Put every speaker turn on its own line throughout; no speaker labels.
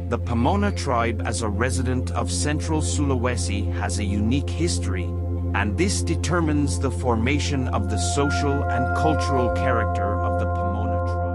The Pomona tribe as a resident of central Sulawesi has a unique history, and this determines the formation of the social and cultural character of the Pomona tribe.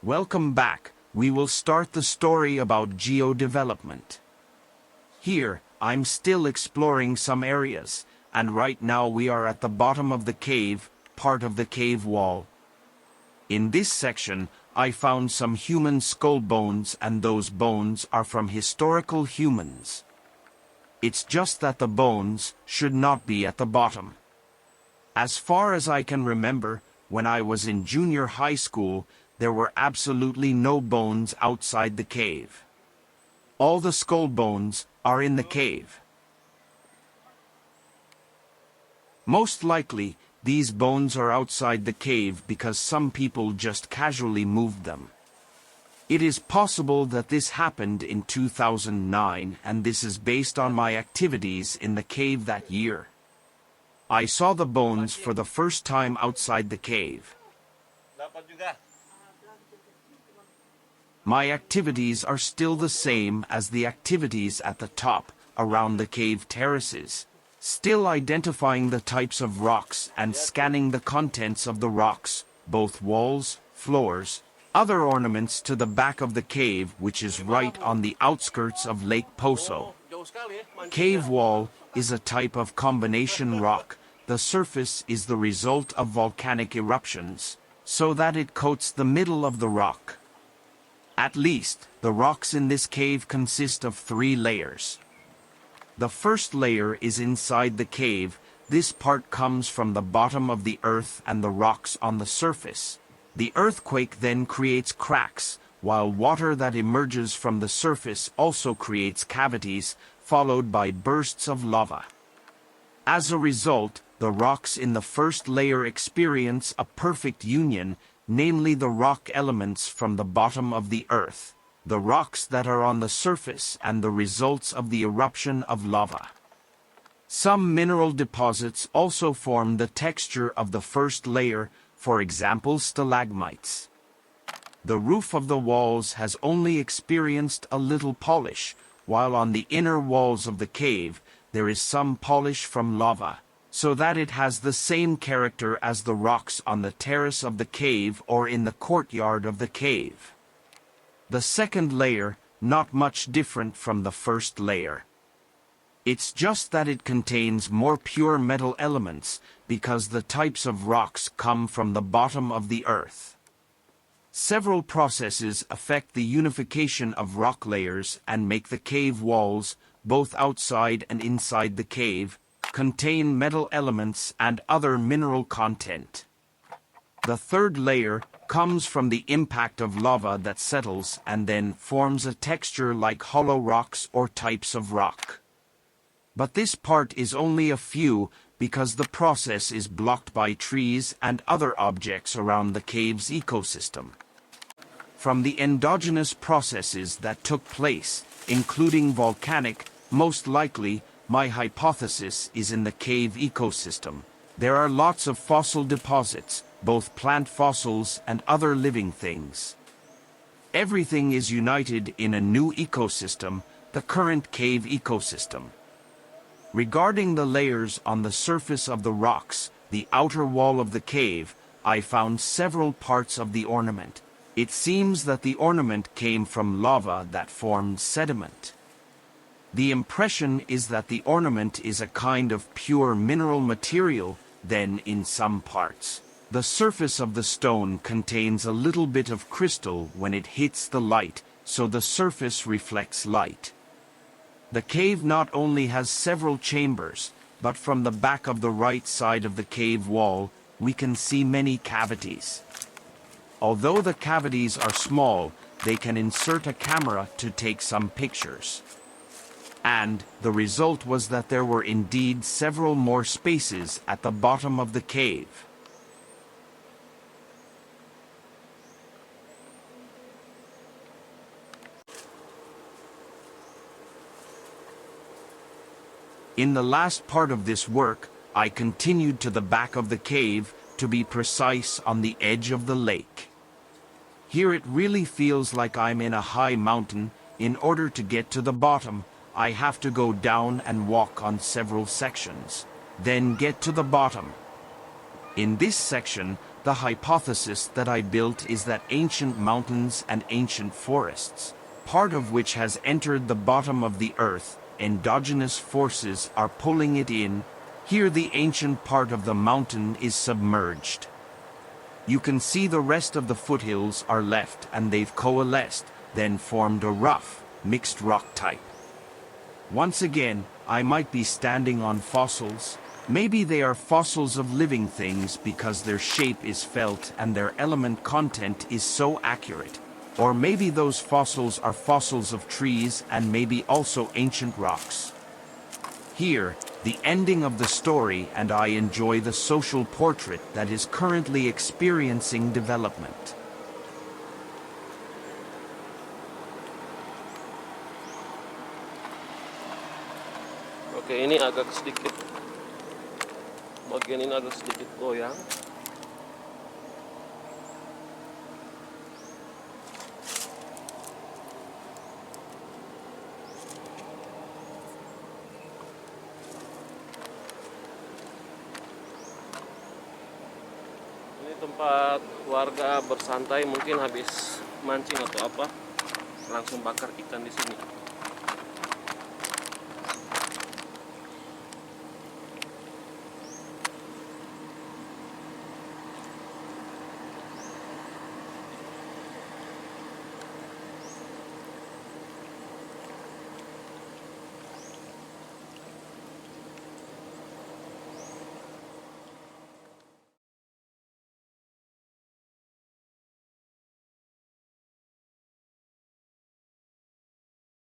Welcome back. We will start the story about geodevelopment. Here, I'm still exploring some areas, and right now we are at the bottom of the cave, part of the cave wall. In this section, I found some human skull bones, and those bones are from historical humans. It's just that the bones should not be at the bottom. As far as I can remember, when I was in junior high school, there were absolutely no bones outside the cave. All the skull bones are in the cave. Most likely, these bones are outside the cave because some people just casually moved them. It is possible that this happened in 2009, and this is based on my activities in the cave that year. I saw the bones for the first time outside the cave. My activities are still the same as the activities at the top, around the cave terraces. Still identifying the types of rocks and scanning the contents of the rocks, both walls, floors, other ornaments to the back of the cave, which is right on the outskirts of Lake Poso. Cave wall is a type of combination rock. The surface is the result of volcanic eruptions, so that it coats the middle of the rock. At least, the rocks in this cave consist of 3 layers. The first layer is inside the cave. This part comes from the bottom of the earth and the rocks on the surface. The earthquake then creates cracks, while water that emerges from the surface also creates cavities, followed by bursts of lava. As a result, the rocks in the first layer experience a perfect union, namely the rock elements from the bottom of the earth. the rocks that are on the surface and the results of the eruption of lava. Some mineral deposits also form the texture of the first layer, for example stalagmites. The roof of the walls has only experienced a little polish, while on the inner walls of the cave there is some polish from lava, so that it has the same character as the rocks on the terrace of the cave or in the courtyard of the cave. The second layer, not much different from the first layer. It's just that it contains more pure metal elements, because the types of rocks come from the bottom of the earth. Several processes affect the unification of rock layers and make the cave walls, both outside and inside the cave, contain metal elements and other mineral content. The third layer comes from the impact of lava that settles and then forms a texture like hollow rocks or types of rock. But this part is only a few because the process is blocked by trees and other objects around the cave's ecosystem. From the endogenous processes that took place, including volcanic, most likely, my hypothesis is in the cave ecosystem. There are lots of fossil deposits, both plant fossils and other living things. Everything is united in a new ecosystem, the current cave ecosystem. Regarding the layers on the surface of the rocks, the outer wall of the cave, I found several parts of the ornament. It seems that the ornament came from lava that formed sediment. The impression is that the ornament is a kind of pure mineral material, then in some parts. The surface of the stone contains a little bit of crystal when it hits the light, so the surface reflects light. The cave not only has several chambers, but from the back of the right side of the cave wall, we can see many cavities. Although the cavities are small, they can insert a camera to take some pictures. And the result was that there were indeed several more spaces at the bottom of the cave. In the last part of this work, I continued to the back of the cave, to be precise on the edge of the lake. Here it really feels like I'm in a high mountain. In order to get to the bottom, I have to go down and walk on several sections, then get to the bottom. In this section, the hypothesis that I built is that ancient mountains and ancient forests, part of which has entered the bottom of the earth, endogenous forces are pulling it in. Here the ancient part of the mountain is submerged. You can see the rest of the foothills are left and they've coalesced, then formed a rough, mixed rock type. Once again, I might be standing on fossils. Maybe they are fossils of living things because their shape is felt and their element content is so accurate. Or maybe those fossils are fossils of trees and maybe also ancient rocks. Here, the ending of the story, and I enjoy the social portrait that is currently experiencing development.
Oke, ini agak sedikit, bagian ini agak sedikit goyang. Ini tempat warga bersantai, mungkin habis mancing atau apa, langsung bakar ikan di sini.